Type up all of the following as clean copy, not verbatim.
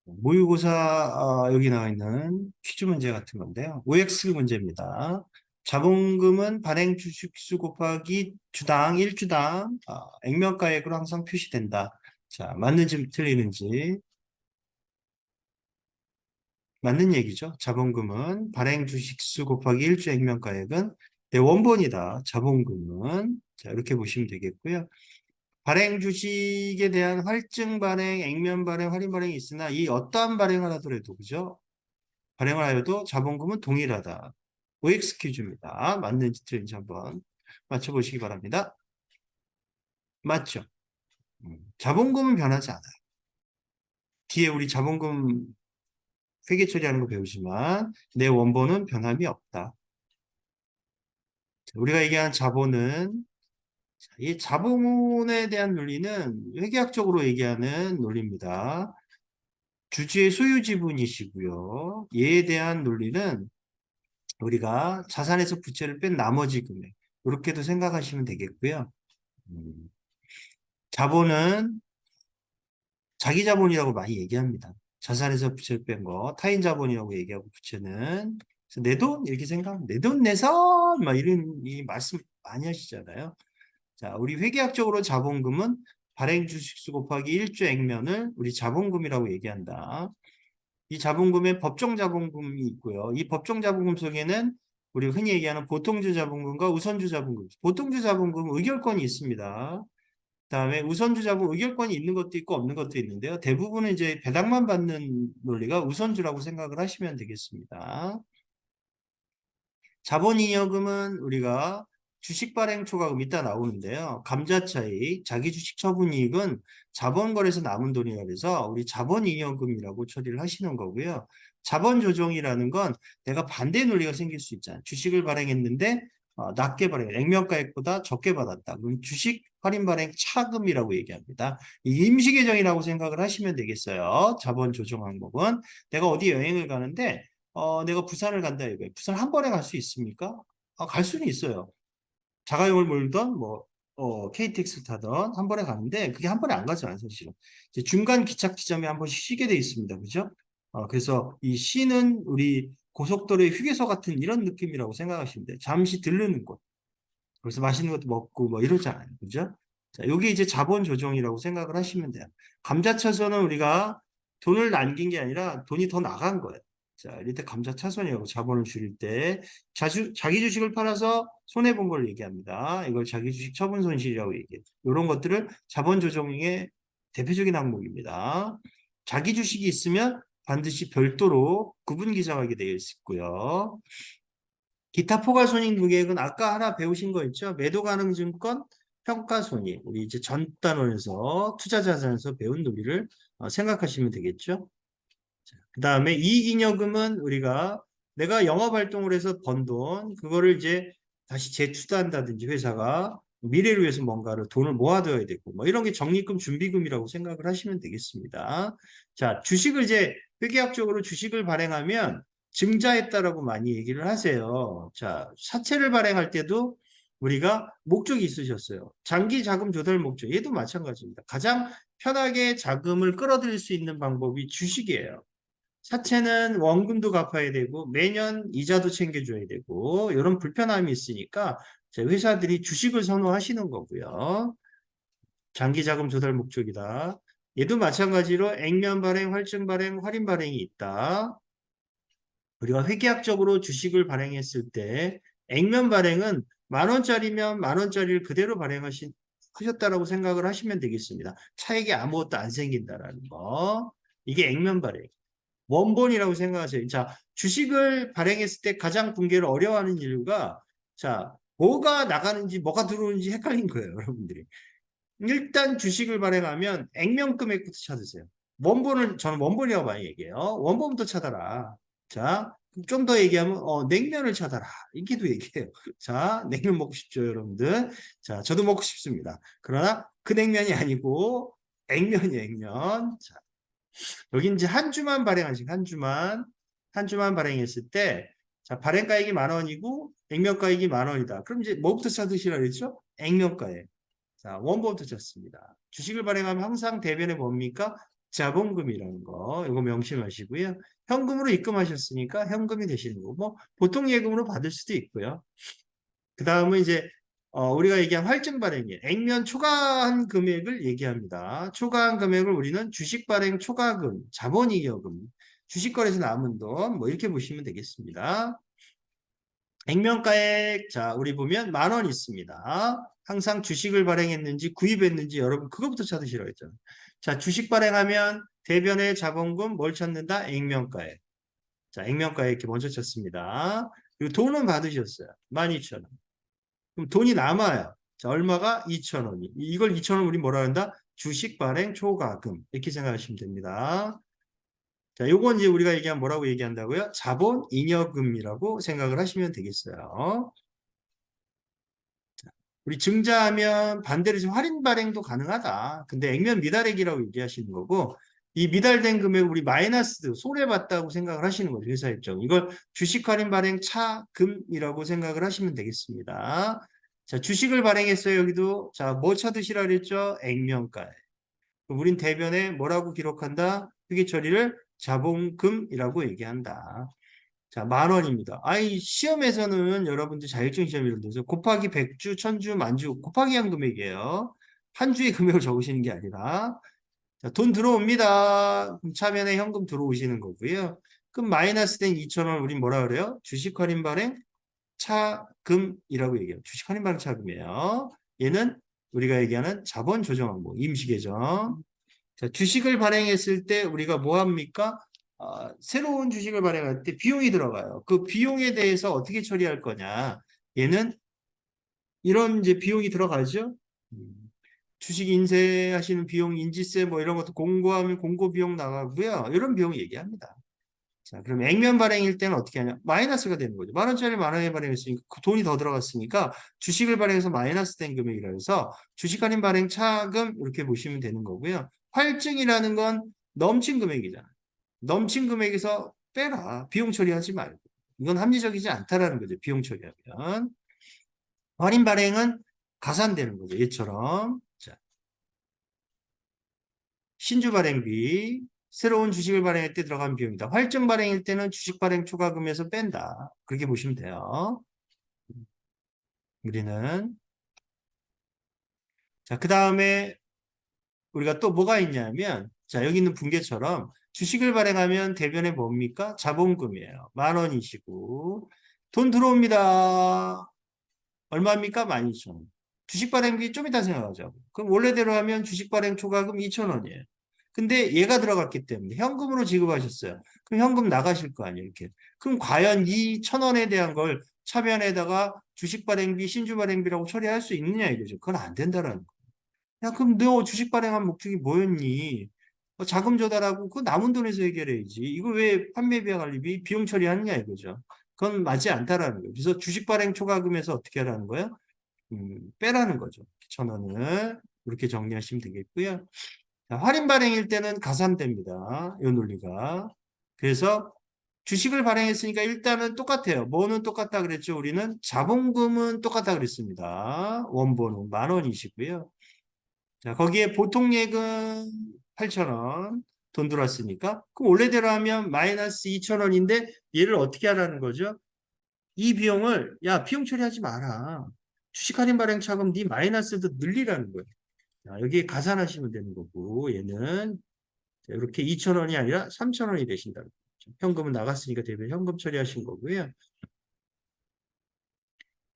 모의고사 여기 나와 있는 퀴즈 문제 같은 건데요. OX 문제입니다. 자본금은 발행 주식수 곱하기 주당 1주당 액면가액으로 항상 표시된다. 자, 맞는지 틀리는지. 맞는 얘기죠. 자본금은 발행 주식수 곱하기 1주 액면가액은 내 원본이다. 자본금은. 자, 이렇게 보시면 되겠고요. 발행 주식에 대한 할증 발행, 액면 발행, 할인 발행이 있으나 이 어떠한 발행을 하더라도 그죠? 발행을 하여도 자본금은 동일하다. OX 퀴즈입니다. 맞는지 틀린지 한번 맞춰보시기 바랍니다. 맞죠? 자본금은 변하지 않아요. 뒤에 우리 자본금 회계 처리하는 거 배우지만 내 원본은 변함이 없다. 우리가 얘기하는 자본은 이 자본에 대한 논리는 회계학적으로 얘기하는 논리입니다. 주주의 소유 지분이시고요. 얘에 대한 논리는 우리가 자산에서 부채를 뺀 나머지 금액 이렇게도 생각하시면 되겠고요. 음, 자본은 자기 자본이라고 많이 얘기합니다. 자산에서 부채를 뺀 거, 타인 자본이라고 얘기하고 부채는 내 돈 이렇게 생각하면 내 돈 내산 막 이런 이 말씀 많이 하시잖아요. 자, 우리 회계학적으로 자본금은 발행 주식수 곱하기 1주 액면을 우리 자본금이라고 얘기한다. 이 자본금에 법정 자본금이 있고요. 이 법정 자본금 속에는 우리 흔히 얘기하는 보통주 자본금과 우선주 자본금, 보통주 자본금 의결권이 있습니다. 그다음에 우선주 자본 의결권이 있는 것도 있고 없는 것도 있는데요. 대부분은 이제 배당만 받는 논리가 우선주라고 생각을 하시면 되겠습니다. 자본잉여금은 우리가 주식 발행 초과금 이따 나오는데요. 감자차익, 자기 주식 처분이익은 자본거래에서 남은 돈이라 그래서 우리 자본잉여금이라고 처리를 하시는 거고요. 자본조정이라는 건 내가 반대 논리가 생길 수 있잖아요. 주식을 발행했는데 낮게 발행, 액면가액보다 적게 받았다. 그럼 주식 할인 발행 차금이라고 얘기합니다. 임시계정이라고 생각을 하시면 되겠어요. 자본조정 항목은 내가 어디 여행을 가는데 내가 부산을 간다 이거예요. 부산 한 번에 갈 수 있습니까? 갈 수는 있어요. 자가용을 몰던 뭐 KTX를 타던 한 번에 가는데 그게 한 번에 안 가잖아요, 사실은. 이제 중간 기착 지점에 한 번씩 쉬게 돼 있습니다. 그죠? 그래서 이 쉬는 우리 고속도로의 휴게소 같은 이런 느낌이라고 생각하시면 돼요. 잠시 들르는 곳. 그래서 맛있는 것도 먹고 뭐 이러잖아요. 그죠? 자, 요게 이제 자본 조정이라고 생각을 하시면 돼요. 감자차선은 우리가 돈을 남긴 게 아니라 돈이 더 나간 거예요. 자, 이럴 때 감자차선이라고 자본을 줄일 때 자기 주식을 팔아서 손해본 걸 얘기합니다. 이걸 자기 주식 처분 손실이라고 얘기해요. 이런 것들을 자본 조정의 대표적인 항목입니다. 자기 주식이 있으면 반드시 별도로 구분 기장하게 되어 있고요. 기타 포괄손익무계획은 아까 하나 배우신 거 있죠? 매도가능증권 평가손익. 우리 이제 전 단원에서 투자자산에서 배운 논리를 생각하시면 되겠죠? 그 다음에 이익잉여금은 우리가 내가 영업활동을 해서 번 돈, 그거를 이제 다시 재투자한다든지 회사가 미래를 위해서 뭔가를 돈을 모아둬야 되고, 뭐 이런 게 적립금, 준비금이라고 생각을 하시면 되겠습니다. 자, 주식을 이제 회계학적으로 주식을 발행하면 증자했다라고 많이 얘기를 하세요. 자, 사채를 발행할 때도 우리가 목적이 있으셨어요. 장기 자금 조달 목적. 얘도 마찬가지입니다. 가장 편하게 자금을 끌어들일 수 있는 방법이 주식이에요. 사채는 원금도 갚아야 되고 매년 이자도 챙겨줘야 되고 이런 불편함이 있으니까 회사들이 주식을 선호하시는 거고요. 장기 자금 조달 목적이다. 얘도 마찬가지로 액면 발행, 할증 발행, 할인 발행이 있다. 우리가 회계학적으로 주식을 발행했을 때 액면 발행은 10,000원짜리면 10,000원짜리를 그대로 하셨다라고 생각을 하시면 되겠습니다. 차익이 아무것도 안 생긴다라는 거. 이게 액면 발행. 원본이라고 생각하세요. 자, 주식을 발행했을 때 가장 붕괴를 어려워하는 이유가 자, 뭐가 나가는지 뭐가 들어오는지 헷갈린 거예요, 여러분들이. 일단 주식을 발행하면 액면 금액부터 찾으세요. 저는 원본이라고 많이 얘기해요. 원본부터 찾아라. 자, 좀 더 얘기하면 냉면을 찾아라. 이렇게도 얘기해요. 자, 냉면 먹고 싶죠, 여러분들. 자, 저도 먹고 싶습니다. 그러나 그 냉면이 아니고 액면이에요, 액면. 자, 여기 이제 한 주만 발행하신 한 주만 발행했을 때 자, 발행가액이 10,000원이고 액면가액이 10,000원이다. 그럼 이제 뭐부터 찾으시라 그랬죠? 액면가액. 자, 원본부터 찾습니다. 주식을 발행하면 항상 대변에 뭡니까? 자본금이라는 거, 이거 명심하시고요. 현금으로 입금하셨으니까 현금이 되시는 거고, 뭐 보통 예금으로 받을 수도 있고요. 그 다음은 이제 우리가 얘기한 활증 발행일, 액면 초과한 금액을 얘기합니다. 초과한 금액을 우리는 주식 발행 초과금, 자본잉여금, 주식거래에서 남은 돈, 뭐 이렇게 보시면 되겠습니다. 액면가액, 자, 우리 보면 10,000원 있습니다. 항상 주식을 발행했는지 구입했는지 여러분 그것부터 찾으시라고 했잖아요. 자, 주식 발행하면 대변의 자본금 뭘 찾는다? 액면가액. 자, 액면가액 이렇게 먼저 찾습니다. 그리고 돈은 받으셨어요. 12,000원. 그럼 돈이 남아요. 자, 얼마가? 2,000원이. 이걸 2,000원 우리 뭐라 한다? 주식 발행 초과금. 이렇게 생각하시면 됩니다. 자, 요건 이제 우리가 얘기한 뭐라고 얘기한다고요? 자본 잉여금이라고 생각을 하시면 되겠어요. 우리 증자하면 반대로 지금 할인 발행도 가능하다. 근데 액면 미달액이라고 얘기하시는 거고, 이 미달된 금액 우리 마이너스 손해봤다고 생각을 하시는 거죠. 회사 입장. 이걸 주식 할인 발행 차금이라고 생각을 하시면 되겠습니다. 자, 주식을 발행했어요. 여기도. 자, 뭐 찾으시라 그랬죠? 액면가. 우린 대변에 뭐라고 기록한다? 회계 처리를 자본금이라고 얘기한다. 자, 10,000원입니다. 아이, 시험에서는 여러분들 자격증 시험 이런 데서 곱하기 100주, 1000주, 만주 곱하기 한 금액이에요. 한 주의 금액을 적으시는 게 아니라. 자, 돈 들어옵니다. 그럼 차면에 현금 들어오시는 거고요. 그럼 마이너스 된 2,000원 우린 뭐라 그래요? 주식 할인 발행 차금이라고 얘기해요. 주식 할인 발행 차금이에요. 얘는 우리가 얘기하는 자본 조정 항목, 임시계정. 자, 주식을 발행했을 때 우리가 뭐 합니까? 새로운 주식을 발행할 때 비용이 들어가요. 그 비용에 대해서 어떻게 처리할 거냐? 얘는 이런 이제 비용이 들어가죠. 주식 인쇄하시는 비용, 인지세 뭐 이런 것도 공고하면 공고 비용 나가고요. 이런 비용 얘기합니다. 자, 그럼 액면 발행일 때는 어떻게 하냐? 마이너스가 되는 거죠. 10,000원짜리 10,000원에 발행했으니까 그 돈이 더 들어갔으니까 주식을 발행해서 마이너스 된 금액이라 해서 주식 할인 발행 차금 이렇게 보시면 되는 거고요. 할증이라는 건 넘친 금액이잖아. 넘친 금액에서 빼라. 비용 처리하지 말고. 이건 합리적이지 않다라는 거죠. 비용 처리하면. 할인 발행은 가산되는 거죠. 얘처럼. 자, 신주 발행비, 새로운 주식을 발행할 때 들어간 비용이다. 활증 발행일 때는 주식 발행 초과금에서 뺀다. 그렇게 보시면 돼요. 우리는. 자, 그 다음에 우리가 또 뭐가 있냐면, 자, 여기 있는 분계처럼 주식을 발행하면 대변에 뭡니까? 자본금이에요. 10,000원이시고. 돈 들어옵니다. 얼마입니까? 12,000원. 주식 발행비 좀 이따 생각하자고. 그럼 원래대로 하면 주식 발행 초과금 2,000원이에요. 근데 얘가 들어갔기 때문에 현금으로 지급하셨어요. 그럼 현금 나가실 거 아니에요, 이렇게. 그럼 과연 이 1,000원에 대한 걸 차변에다가 주식 발행비, 신주 발행비라고 처리할 수 있느냐 이거죠. 그건 안 된다라는 거. 야, 그럼 너 주식 발행한 목적이 뭐였니? 자금 조달하고 그 남은 돈에서 해결해야지. 이거 왜 판매비와 관리비 비용 처리하느냐 이거죠. 그건 맞지 않다라는 거예요. 그래서 주식 발행 초과금에서 어떻게 하라는 거예요? 빼라는 거죠. 1,000원을 이렇게 정리하시면 되겠고요. 자, 할인 발행일 때는 가산됩니다. 이 논리가. 그래서 주식을 발행했으니까 일단은 똑같아요. 뭐는 똑같다 그랬죠? 우리는 자본금은 똑같다 그랬습니다. 원본은 10,000원이시고요. 자, 거기에 보통 예금 8,000원 돈 들어왔으니까 그럼 원래대로 하면 마이너스 2,000원인데 얘를 어떻게 하라는 거죠? 이 비용을 야 비용 처리하지 마라. 주식 할인 발행 차금 네 마이너스도 늘리라는 거예요. 자, 여기에 가산하시면 되는 거고 얘는 이렇게 2,000원이 아니라 3,000원이 되신다는 거죠. 현금은 나갔으니까 대변 현금 처리하신 거고요.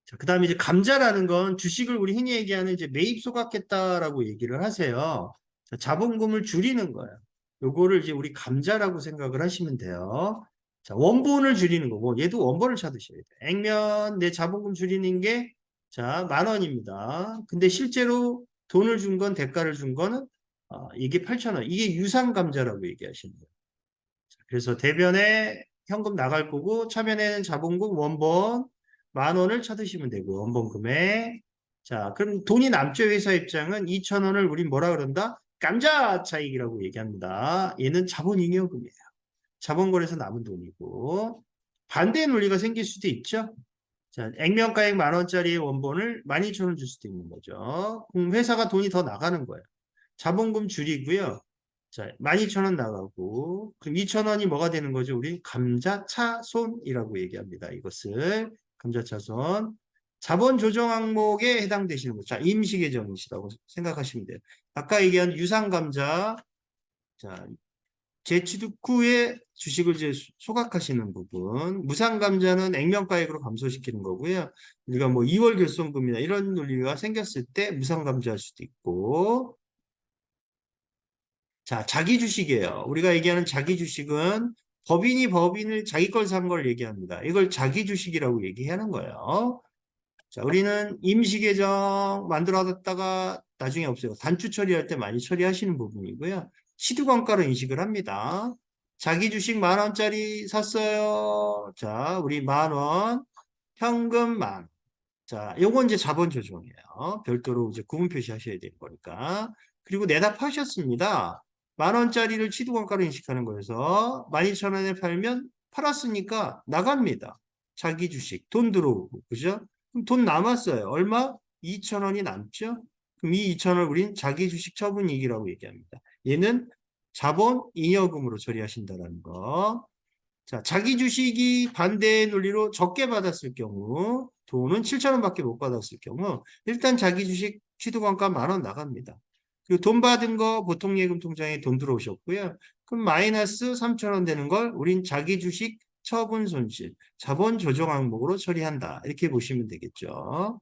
자, 그다음에 이제 감자라는 건 주식을 우리 흔히 얘기하는 이제 매입 소각했다라고 얘기를 하세요. 자, 자본금을 줄이는 거예요. 요거를 이제 우리 감자라고 생각을 하시면 돼요. 자, 원본을 줄이는 거고 얘도 원본을 찾으셔야 돼요. 액면 내 자본금 줄이는 게 자, 10,000원입니다. 근데 실제로 돈을 준 건 대가를 준 거는 이게 8,000원. 이게 유상 감자라고 얘기하시는 거예요. 그래서 대변에 현금 나갈 거고 차변에는 자본금 원본 10,000원을 찾으시면 되고 원본 금액. 자, 그럼 돈이 남죠. 회사 입장은 2,000원을 우린 뭐라 그런다? 감자 차익이라고 얘기합니다. 얘는 자본잉여금이에요. 자본거래에서 남은 돈이고 반대 논리가 생길 수도 있죠. 자, 액면가액 10,000원짜리 원본을 12,000원 줄 수도 있는 거죠. 그럼 회사가 돈이 더 나가는 거예요. 자본금 줄이고요. 자, 12,000원 나가고, 그럼 2,000원이 뭐가 되는 거죠? 우리 감자차손이라고 얘기합니다. 이것을 감자차손. 자본 조정 항목에 해당되시는 거죠. 자, 임시계정이시라고 생각하시면 돼요. 아까 얘기한 유상감자, 자, 재취득 후에 주식을 이제 소각하시는 부분, 무상감자는 액면가액으로 감소시키는 거고요. 우리가 뭐 2월 결손금이나 이런 논리가 생겼을 때 무상감자할 수도 있고, 자, 자기 주식이에요. 우리가 얘기하는 자기 주식은 법인이 법인을 자기 걸 산 걸 얘기합니다. 이걸 자기 주식이라고 얘기하는 거예요. 자, 우리는 임시계정 만들어뒀다가 나중에 없어요. 단추 처리할 때 많이 처리하시는 부분이고요. 시두권가로 인식을 합니다. 자기 주식 10,000원짜리 샀어요. 자, 우리 10,000원, 현금 10,000원. 자, 요건 이제 자본 조정이에요. 별도로 이제 구분 표시하셔야 되는 거니까. 그리고 내다 파셨습니다. 10,000원짜리를 취득원가로 인식하는 거여서 12,000원에 팔면 팔았으니까 나갑니다. 자기 주식, 돈 들어오고, 그죠? 그럼 돈 남았어요. 얼마? 2,000원이 남죠? 그럼 이 2,000원을 우린 자기 주식 처분이익이라고 얘기합니다. 얘는 자본 잉여금으로 처리하신다는 거. 자, 자기 주식이 반대의 논리로 적게 받았을 경우, 돈은 7,000원밖에 못 받았을 경우, 일단 자기 주식 취득원가 10,000원 나갑니다. 그리고 돈 받은 거 보통 예금 통장에 돈 들어오셨고요. 그럼 마이너스 3,000원 되는 걸 우린 자기 주식 처분 손실, 자본 조정 항목으로 처리한다. 이렇게 보시면 되겠죠.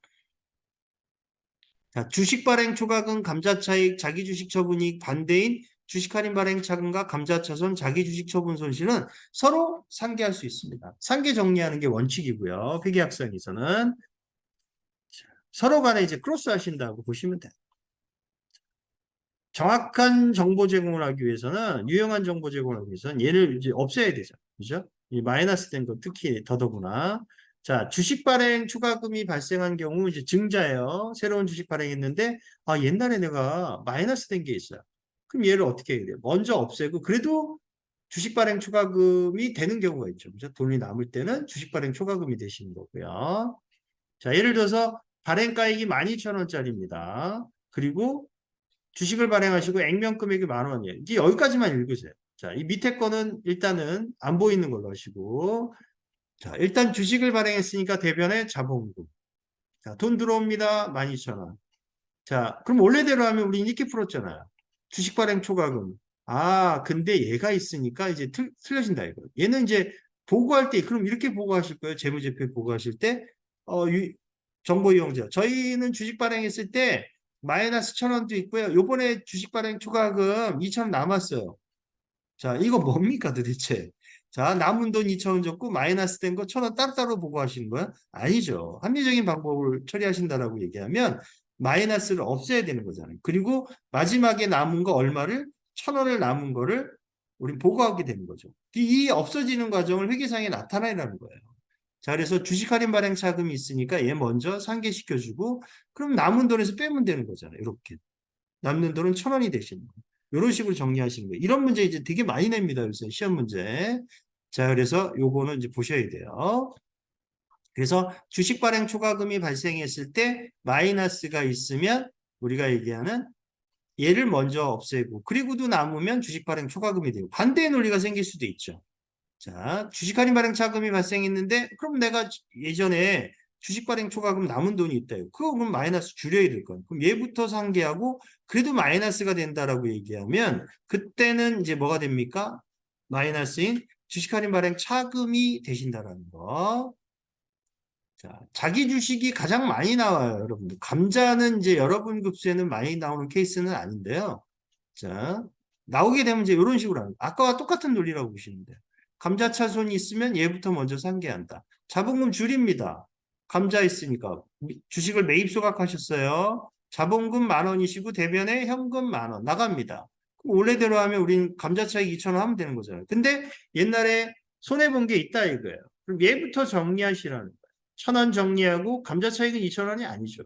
자, 주식 발행 초과금, 감자차익, 자기 주식 처분이익 반대인 주식 할인 발행 차금과 감자차손, 자기 주식 처분 손실은 서로 상계할 수 있습니다. 상계 정리하는 게 원칙이고요. 회계학상에서는 서로 간에 이제 크로스 하신다고 보시면 돼요. 정확한 정보 제공을 하기 위해서는 유용한 정보 제공을 하기 위해서는 얘를 이제 없애야 되죠. 그죠? 이 마이너스 된 거 특히 더더구나. 자, 주식 발행 추가금이 발생한 경우 이제 증자예요. 새로운 주식 발행했는데 아, 옛날에 내가 마이너스 된 게 있어요. 그럼 얘를 어떻게 해야 돼요? 먼저 없애고 그래도 주식 발행 추가금이 되는 경우가 있죠. 그죠? 돈이 남을 때는 주식 발행 추가금이 되시는 거고요. 자, 예를 들어서 발행가액이 12,000원짜리입니다. 그리고 주식을 발행하시고 액면 금액이 10,000원이에요. 이제 여기까지만 읽으세요. 자, 이 밑에 거는 일단은 안 보이는 걸로 하시고, 자, 일단 주식을 발행했으니까 대변에 자본금. 자, 돈 들어옵니다. 12,000원. 자, 그럼 원래대로 하면 우리 이렇게 풀었잖아요. 주식 발행 초과금. 아, 근데 얘가 있으니까 이제 틀려진다 이거. 얘는 이제 보고할 때, 그럼 이렇게 보고하실 거예요. 재무제표 보고하실 때, 정보 이용자. 저희는 주식 발행했을 때 마이너스 1,000원도 있고요. 요번에 주식 발행 초과금 2,000원 남았어요. 자, 이거 뭡니까 도대체? 자, 남은 돈 2,000원 줬고 마이너스 된 거 1,000원 따로따로 보고하시는 거야? 아니죠. 합리적인 방법을 처리하신다라고 얘기하면 마이너스를 없애야 되는 거잖아요. 그리고 마지막에 남은 거 얼마를? 1,000원을 남은 거를 우린 보고하게 되는 거죠. 이 없어지는 과정을 회계상에 나타내라는 거예요. 자, 그래서 주식 할인 발행 차금이 있으니까 얘 먼저 상계시켜주고 그럼 남은 돈에서 빼면 되는 거잖아요. 이렇게. 남는 돈은 1,000원이 되시는 거예요. 이런 식으로 정리하시는 거예요. 이런 문제 이제 되게 많이 냅니다. 요새 시험 문제. 자, 그래서 요거는 이제 보셔야 돼요. 그래서 주식 발행 초과금이 발생했을 때 마이너스가 있으면 우리가 얘기하는 얘를 먼저 없애고 그리고도 남으면 주식 발행 초과금이 되고 반대의 논리가 생길 수도 있죠. 자, 주식 할인 발행 차금이 발생했는데 그럼 내가 예전에 주식 발행 초과금 남은 돈이 있다요. 그거 그럼 마이너스 줄여야 될 거예요. 그럼 얘부터 상계하고 그래도 마이너스가 된다라고 얘기하면 그때는 이제 뭐가 됩니까? 마이너스인 주식 할인 발행 차금이 되신다라는 거. 자, 자기 주식이 가장 많이 나와요, 여러분들. 감자는 이제 여러분 급수에는 많이 나오는 케이스는 아닌데요. 자, 나오게 되면 이제 이런 식으로 합니다. 아까와 똑같은 논리라고 보시면 돼요. 감자 차손이 있으면 얘부터 먼저 상계한다. 자본금 줄입니다. 감자 있으니까 주식을 매입 소각하셨어요. 자본금 10,000원이시고 대변에 현금 10,000원 나갑니다. 그럼 원래대로 하면 우린 감자 차익 2,000원 하면 되는 거잖아요. 근데 옛날에 손해본 게 있다 이거예요. 그럼 얘부터 정리하시라는 거예요. 1,000원 정리하고 감자 차익은 2,000원이 아니죠.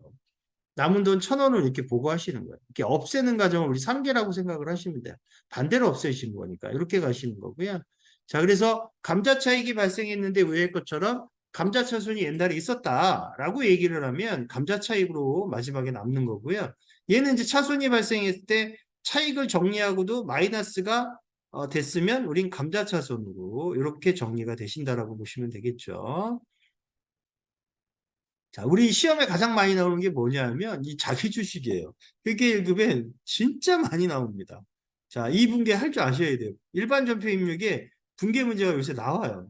남은 돈 1,000원을 이렇게 보고하시는 거예요. 이렇게 없애는 과정을 우리 상계라고 생각을 하시면 돼요. 반대로 없애시는 거니까 이렇게 가시는 거고요. 자, 그래서 감자 차익이 발생했는데 위의 것처럼 감자 차손이 옛날에 있었다라고 얘기를 하면 감자 차익으로 마지막에 남는 거고요. 얘는 이제 차손이 발생했을 때 차익을 정리하고도 마이너스가 됐으면 우린 감자차손으로 이렇게 정리가 되신다라고 보시면 되겠죠. 자, 우리 시험에 가장 많이 나오는 게 뭐냐면 이 자기 주식이에요. 회계 1급엔 진짜 많이 나옵니다. 자, 이 분계 할 줄 아셔야 돼요. 일반 전표 입력에 분계 문제가 요새 나와요.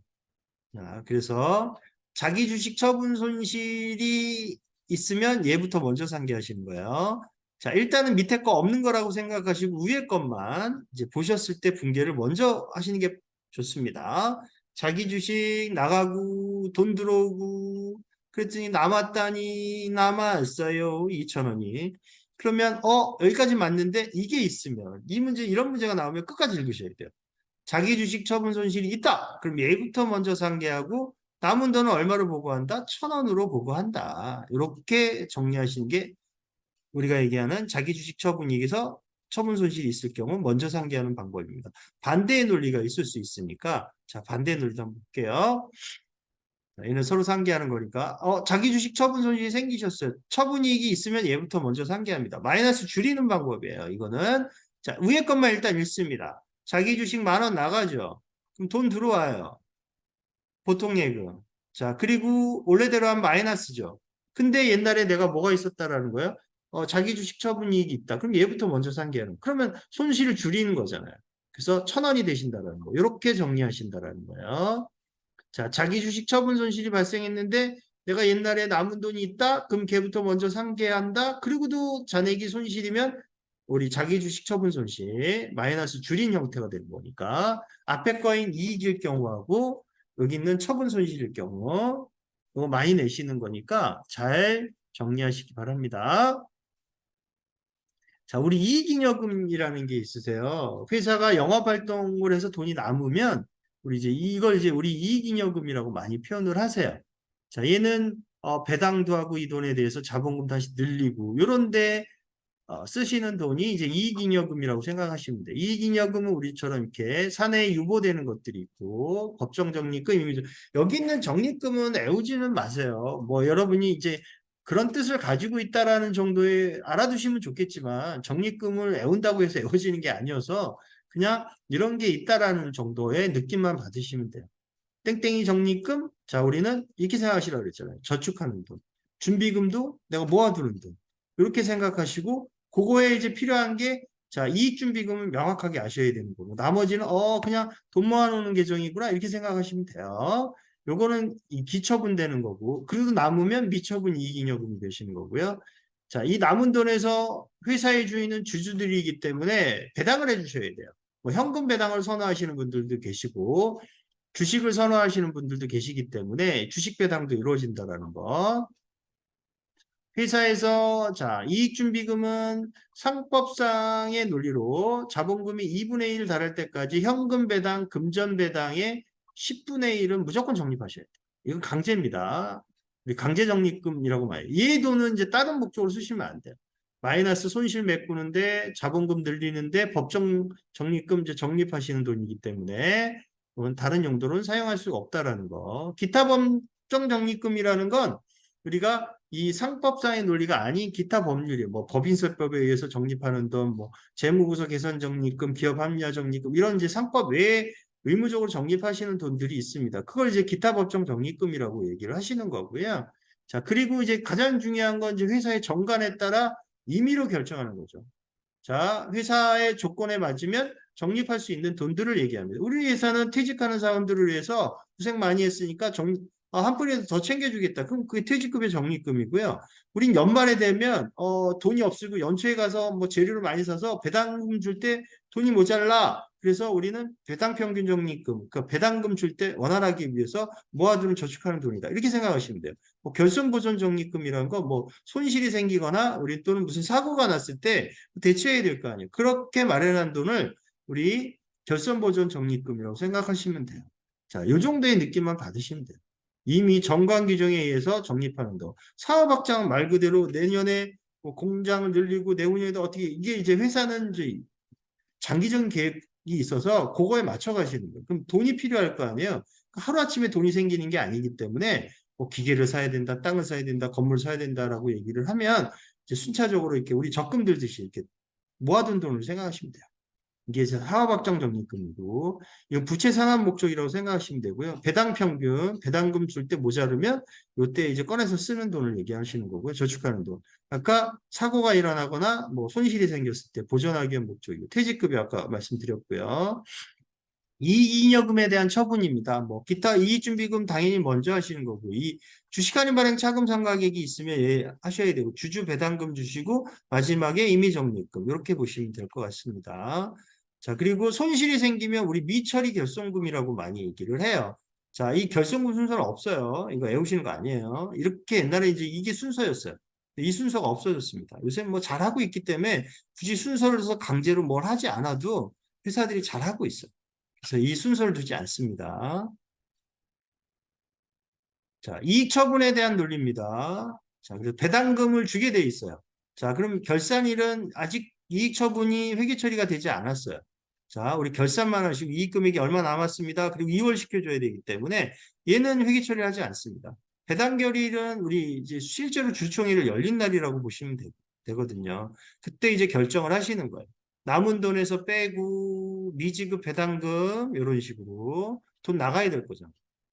자, 그래서 자기 주식 처분 손실이 있으면 얘부터 먼저 상기하시는 거예요. 자, 일단은 밑에 거 없는 거라고 생각하시고 위에 것만 이제 보셨을 때 분계를 먼저 하시는 게 좋습니다. 자기 주식 나가고 돈 들어오고 그랬더니 남았다니 남았어요. 2,000원이. 그러면 여기까지 맞는데 이게 있으면 이 문제 이런 문제가 나오면 끝까지 읽으셔야 돼요. 자기 주식 처분 손실이 있다. 그럼 얘부터 먼저 상계하고 남은 돈은 얼마로 보고한다? 1,000원으로 보고한다. 이렇게 정리하시는 게 우리가 얘기하는 자기 주식 처분이익에서 처분 손실이 있을 경우 먼저 상계하는 방법입니다. 반대의 논리가 있을 수 있으니까 자 반대의 논리도 한번 볼게요. 자, 얘는 서로 상계하는 거니까 자기 주식 처분 손실이 생기셨어요. 처분이익이 있으면 얘부터 먼저 상계합니다. 마이너스 줄이는 방법이에요. 이거는 자 위에 것만 일단 읽습니다. 자기 주식 10,000원 나가죠. 그럼 돈 들어와요. 보통 예금. 자, 그리고 원래대로 하면 마이너스죠. 근데 옛날에 내가 뭐가 있었다라는 거예요? 자기 주식 처분이익이 있다. 그럼 얘부터 먼저 상기하는. 그러면 손실을 줄이는 거잖아요. 그래서 1,000원이 되신다라는 거. 이렇게 정리하신다라는 거예요. 자, 자기 주식 처분 손실이 발생했는데 내가 옛날에 남은 돈이 있다? 그럼 걔부터 먼저 상계한다? 그리고도 잔액이 손실이면 우리 자기 주식 처분 손실 마이너스 줄인 형태가 되는 거니까 앞에 거인 이익일 경우하고 여기 있는 처분 손실일 경우 이거 많이 내시는 거니까 잘 정리하시기 바랍니다. 자, 우리 이익잉여금이라는 게 있으세요. 회사가 영업활동을 해서 돈이 남으면 우리 이제 이걸 이제 우리 이익잉여금이라고 많이 표현을 하세요. 자, 얘는 배당도 하고 이 돈에 대해서 자본금 다시 늘리고 요런데 쓰시는 돈이 이제 이익잉여금이라고 생각하시면 돼요. 이익잉여금은 우리처럼 이렇게 사내에 유보되는 것들이 있고 법정적립금, 여기 있는 적립금은 애우지는 마세요. 뭐 여러분이 이제 그런 뜻을 가지고 있다라는 정도에 알아두시면 좋겠지만 적립금을 애운다고 해서 애워지는 게 아니어서 그냥 이런 게 있다라는 정도의 느낌만 받으시면 돼요. 땡땡이 적립금? 자, 우리는 이렇게 생각하시라고 그랬잖아요. 저축하는 돈. 준비금도 내가 모아두는 돈. 이렇게 생각하시고 그거에 이제 필요한 게 자, 이익준비금을 명확하게 아셔야 되는 거고 나머지는 그냥 돈 모아놓는 계정이구나 이렇게 생각하시면 돼요. 요거는 이 기처분 되는 거고 그래도 남으면 미처분 이익잉여금이 되시는 거고요. 자, 이 남은 돈에서 회사의 주인은 주주들이기 때문에 배당을 해주셔야 돼요. 뭐 현금 배당을 선호하시는 분들도 계시고 주식을 선호하시는 분들도 계시기 때문에 주식 배당도 이루어진다라는 거. 회사에서 자 이익준비금은 상법상의 논리로 자본금이 2분의 1 달할 때까지 현금 배당, 금전 배당의 10분의 1은 무조건 적립하셔야 돼요. 이건 강제입니다. 강제 적립금이라고 말해요. 이 돈은 이제 다른 목적으로 쓰시면 안 돼요. 마이너스 손실 메꾸는데 자본금 늘리는데 법정 적립금 이제 적립하시는 돈이기 때문에 그건 다른 용도로는 사용할 수가 없다라는 거. 기타 법정 적립금이라는 건 우리가 이 상법상의 논리가 아닌 기타 법률이에요. 뭐 법인세법에 의해서 적립하는 돈, 뭐 재무구조 개선 적립금, 기업 합리화 적립금 이런 이제 상법 외에 의무적으로 적립하시는 돈들이 있습니다. 그걸 이제 기타 법정 적립금이라고 얘기를 하시는 거고요. 자, 그리고 이제 가장 중요한 건 이제 회사의 정관에 따라 임의로 결정하는 거죠. 자, 회사의 조건에 맞으면 적립할 수 있는 돈들을 얘기합니다. 우리 회사는 퇴직하는 사람들을 위해서 고생 많이 했으니까 한 푼이라도 더 챙겨주겠다. 그럼 그게 퇴직급여 적립금이고요. 우린 연말에 되면 돈이 없으고 연초에 가서 뭐 재료를 많이 사서 배당금 줄 때 돈이 모자라. 그래서 우리는 배당평균 적립금, 그 배당금 줄 때 원활하기 위해서 모아두는 저축하는 돈이다. 이렇게 생각하시면 돼요. 뭐 결손보전 적립금이라는 거 뭐 손실이 생기거나 우리 또는 무슨 사고가 났을 때 대체해야 될 거 아니에요. 그렇게 마련한 돈을 우리 결손보전 적립금이라고 생각하시면 돼요. 자, 요 정도의 느낌만 받으시면 돼요. 이미 정관 규정에 의해서 적립하는 거. 사업 확장 말 그대로 내년에 뭐 공장을 늘리고 내후년에도 어떻게 이게 이제 회사는 이제 장기적인 계획이 있어서 그거에 맞춰 가시는 거예요. 그럼 돈이 필요할 거 아니에요. 하루아침에 돈이 생기는 게 아니기 때문에 뭐 기계를 사야 된다, 땅을 사야 된다, 건물 사야 된다라고 얘기를 하면 이제 순차적으로 이렇게 우리 적금 들듯이 이렇게 모아둔 돈으로 생각하시면 돼요. 이게 사업확정 적립금이고, 이건 부채 상환 목적이라고 생각하시면 되고요. 배당 평균, 배당금 줄 때 모자르면 이때 이제 꺼내서 쓰는 돈을 얘기하시는 거고요. 저축하는 돈. 아까 사고가 일어나거나 뭐 손실이 생겼을 때 보전하기 위한 목적이고, 퇴직급여 아까 말씀드렸고요. 이익잉여금에 대한 처분입니다. 뭐 기타 이익준비금 당연히 먼저 하시는 거고, 이 주식할인 발행 차금 상각액이 있으면 예, 하셔야 되고, 주주 배당금 주시고 마지막에 임의적립금 이렇게 보시면 될 것 같습니다. 자, 그리고 손실이 생기면 우리 미처리 결손금이라고 많이 얘기를 해요. 자, 이 결손금 순서는 없어요. 이거 외우시는 거 아니에요. 이렇게 옛날에 이제 이게 순서였어요. 이 순서가 없어졌습니다. 요새 뭐 잘하고 있기 때문에 굳이 순서를 해서 강제로 뭘 하지 않아도 회사들이 잘하고 있어요. 그래서 이 순서를 두지 않습니다. 자, 이익 처분에 대한 논리입니다. 자, 그래서 배당금을 주게 돼 있어요. 자, 그럼 결산일은 아직 이익 처분이 회계 처리가 되지 않았어요. 자, 우리 결산만 하시고 이익 금액이 얼마 남았습니다. 그리고 2월 시켜줘야 되기 때문에 얘는 회계 처리하지 않습니다. 배당 결일은 우리 이제 실제로 주총회를 열린 날이라고 보시면 되거든요. 그때 이제 결정을 하시는 거예요. 남은 돈에서 빼고 미지급 배당금 이런 식으로 돈 나가야 될 거죠.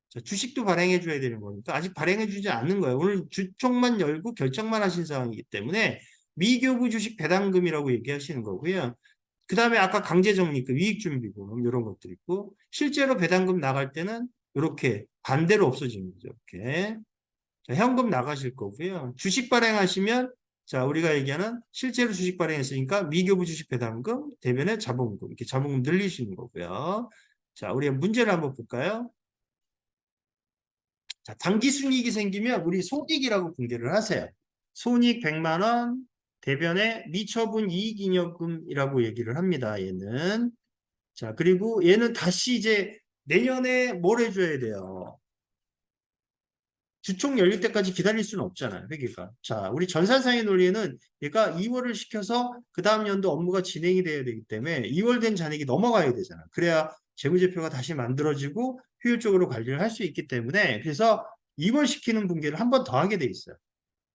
자, 주식도 발행해 줘야 되는 거니까 아직 발행해 주지 않는 거예요. 오늘 주총만 열고 결정만 하신 상황이기 때문에 미교부 주식 배당금이라고 얘기하시는 거고요. 그 다음에 아까 강제적립금, 이익준비금 이런 것들 있고 실제로 배당금 나갈 때는 이렇게 반대로 없어지는 거죠. 이렇게. 자, 현금 나가실 거고요. 주식 발행하시면 자, 우리가 얘기하는 실제로 주식 발행했으니까 미교부 주식 배당금, 대변에 자본금, 이렇게 자본금 늘리시는 거고요. 자, 우리 문제를 한번 볼까요? 자, 당기 순이익이 생기면 우리 손익이라고 공개를 하세요. 손익 100만 원, 대변에 미처분 이익잉여금이라고 얘기를 합니다. 얘는. 자, 그리고 얘는 다시 이제 내년에 뭘 해줘야 돼요? 주총 열릴 때까지 기다릴 수는 없잖아요. 회계가. 자, 우리 전산상의 논리에는 얘가 2월을 시켜서 그 다음 연도 업무가 진행이 돼야 되기 때문에 2월 된 잔액이 넘어가야 되잖아. 그래야 재무제표가 다시 만들어지고 효율적으로 관리를 할 수 있기 때문에 그래서 2월 시키는 분기를 한 번 더 하게 돼 있어요.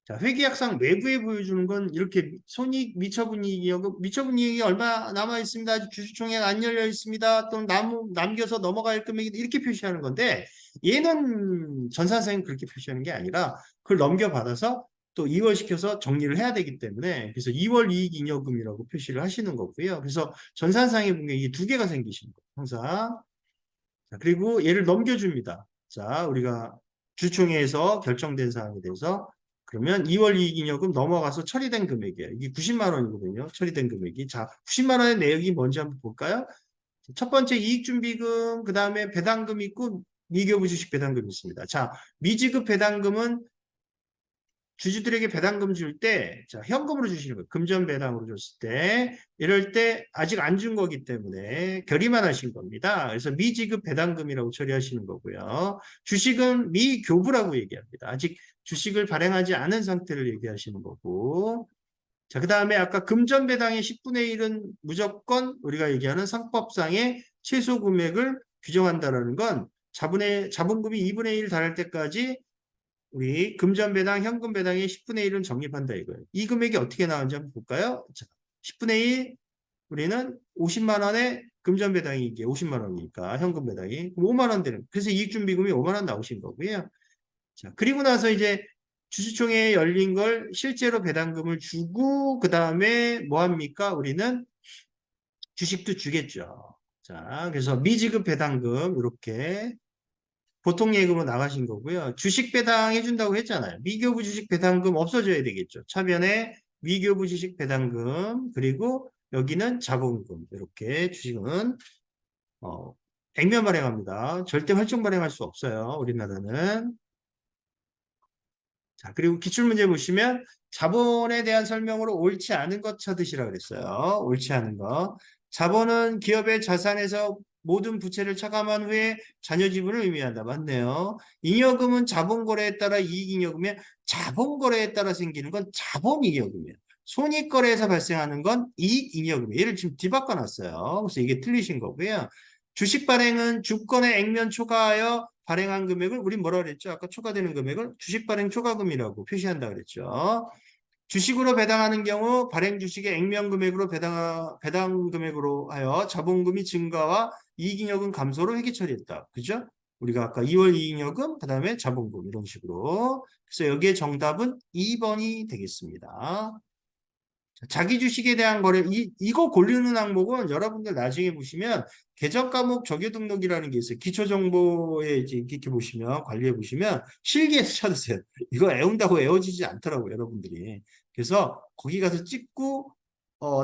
자, 회계약상 외부에 보여주는 건 이렇게 손익 미처분이익이 미처분이익이 얼마 남아 있습니다. 아직 주주총회가 안 열려 있습니다. 또는 남겨서 넘어갈 금액이 이렇게 표시하는 건데 얘는 전산상은 그렇게 표시하는 게 아니라 그걸 넘겨받아서 또 2월 시켜서 정리를 해야 되기 때문에 그래서 2월 이익잉여금이라고 표시를 하시는 거고요. 그래서 전산상에 보면 이게 두 개가 생기시는 거예요. 항상. 자, 그리고 얘를 넘겨줍니다. 자, 우리가 주총회에서 결정된 사항에 대해서 그러면 2월 이익잉여금 넘어가서 처리된 금액이에요. 이게 90만 원이거든요. 처리된 금액이. 자, 90만 원의 내역이 뭔지 한번 볼까요? 첫 번째 이익준비금, 그 다음에 배당금 있고 미교부 주식 배당금 있습니다. 자, 미지급 배당금은 주주들에게 배당금 줄 때, 자, 현금으로 주시는 거예요. 금전 배당으로 줬을 때, 이럴 때 아직 안 준 거기 때문에 결의만 하신 겁니다. 그래서 미지급 배당금이라고 처리하시는 거고요. 주식은 미교부라고 얘기합니다. 아직 주식을 발행하지 않은 상태를 얘기하시는 거고. 자, 그 다음에 아까 금전 배당의 10분의 1은 무조건 우리가 얘기하는 상법상의 최소 금액을 규정한다라는 건 자본금이 2분의 1 달할 때까지 우리 금전 배당, 현금 배당의 10분의 1은 적립한다 이거예요. 이 금액이 어떻게 나오는지 한번 볼까요? 자, 10분의 1 우리는 50만 원의 금전 배당이 이게 50만 원이니까 현금 배당이 5만 원 되는. 그래서 이익준비금이 5만 원 나오신 거고요. 자, 그리고 나서 이제 주주총회에 열린 걸 실제로 배당금을 주고 그 다음에 뭐 합니까? 우리는 주식도 주겠죠. 자, 그래서 미지급 배당금 이렇게 보통 예금으로 나가신 거고요. 주식 배당 해준다고 했잖아요. 미교부 주식 배당금 없어져야 되겠죠. 차변에 미교부 주식 배당금 그리고 여기는 자본금 이렇게 주식은 액면 발행합니다. 절대 활종 발행할 수 없어요. 우리나라는. 자, 그리고 기출문제 보시면 자본에 대한 설명으로 옳지 않은 것 찾으시라 그랬어요. 옳지 않은 것. 자본은 기업의 자산에서 모든 부채를 차감한 후에 자녀 지분을 의미한다. 맞네요. 잉여금은 자본거래에 따라 이익잉여금이면 자본거래에 따라 생기는 건 자본잉여금이에요. 손익거래에서 발생하는 건 이익잉여금이에요. 얘를 지금 뒤바꿔 놨어요. 그래서 이게 틀리신 거고요. 주식 발행은 주권의 액면 초과하여 발행한 금액을 우리 뭐라 그랬죠? 아까 초과되는 금액을 주식 발행 초과금이라고 표시한다 그랬죠. 주식으로 배당하는 경우 발행 주식의 액면 금액으로 배당 금액으로 하여 자본금이 증가와 이익잉여금 감소로 회계 처리했다. 그죠? 우리가 아까 2월 이익잉여금, 그 다음에 자본금 이런 식으로. 그래서 여기에 정답은 2번이 되겠습니다. 자기 주식에 대한 거래, 이거 고르는 항목은 여러분들 나중에 보시면 계정 과목 적용 등록이라는 게 있어요. 기초정보에 이제 이렇게 보시면, 관리해 보시면 실기에서 찾으세요. 이거 애운다고 애워지지 않더라고요, 여러분들이. 그래서 거기 가서 찍고,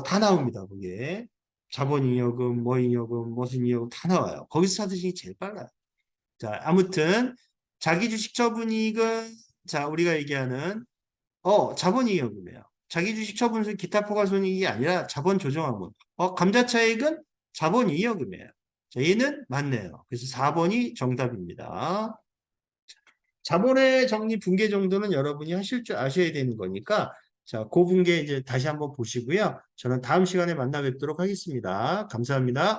다 나옵니다, 거기에. 자본잉여금, 뭐잉여금, 무슨 잉여금 다 나와요. 거기서 찾으시기 제일 빨라요. 자, 아무튼, 자기 주식 처분이익은, 자, 우리가 얘기하는 자본이익이에요. 자기 주식 처분은 기타 포괄손익이 아니라 자본 조정하고. 감자차익은 자본이익이에요. 자, 얘는 맞네요. 그래서 4번이 정답입니다. 자본의 정리 분계 정도는 여러분이 하실 줄 아셔야 되는 거니까 자, 그 분계 이제 다시 한번 보시고요. 저는 다음 시간에 만나 뵙도록 하겠습니다. 감사합니다.